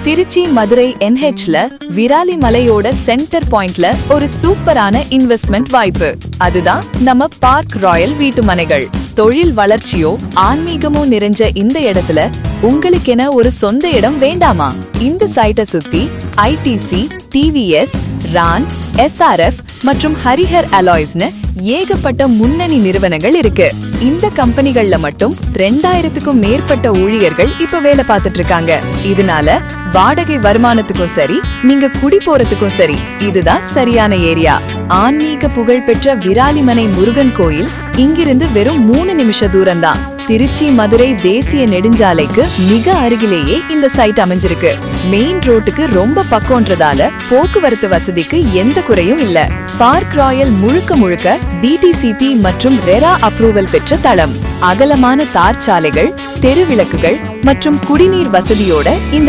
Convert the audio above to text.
திருச்சி மதுரை NHல விராலி மலையோட சென்டர் பாயிண்ட்ல ஒரு சூப்பரான இன்வெஸ்ட்மெண்ட் வாய்ப்பு. அதுதான் நம்ம பார்க் ராயல் வீட்டுமனைகள். தொழில் வளர்ச்சியோ ஆன்மீகமோ நிறைஞ்ச இந்த இடத்துல உங்களுக்கென ஒரு சொந்த இடம் வேண்டாமா? இந்த சைட்டை சுத்தி ITC, TVS, ரான், SRF மற்றும் ஹரிஹர் அலாய்ஸ்னு ஏகப்பட்ட முன்னணி நிறுவனங்கள் இருக்கு. இந்த கம்பெனிகள்ல மட்டும் 2000க்கும் மேற்பட்ட ஊழியர்கள் இப்ப வேலை பார்த்துட்டு இருக்காங்க. இதனால வாடகை வருமானத்துக்கும் சரி, நீங்க குடி போறதுக்கும் சரி, இதுதான் சரியான ஏரியா. ஆன்மீக புகழ்பெற்ற விராலிமனை முருகன் கோயில் இங்கிருந்து வெறும் 3 நிமிஷ தூரம்தான். திருச்சி மதுரை தேசிய நெடுஞ்சாலைக்கு மிக அருகிலேயே இந்த சைட் அமைஞ்சிருக்கு. மெயின் ரோட்டுக்கு ரொம்ப பக்கம்ன்றதால போக்குவரத்து வசதிக்கு எந்த குறையும் இல்ல. பார்க் ராயல் முழுக்க முழுக்க DTCP மற்றும் ரெரா அப்ரூவல் பெற்ற தளம். அகலமான தார் சாலைகள், தெருவிளக்குகள் மற்றும் குடிநீர் வசதியோட இந்த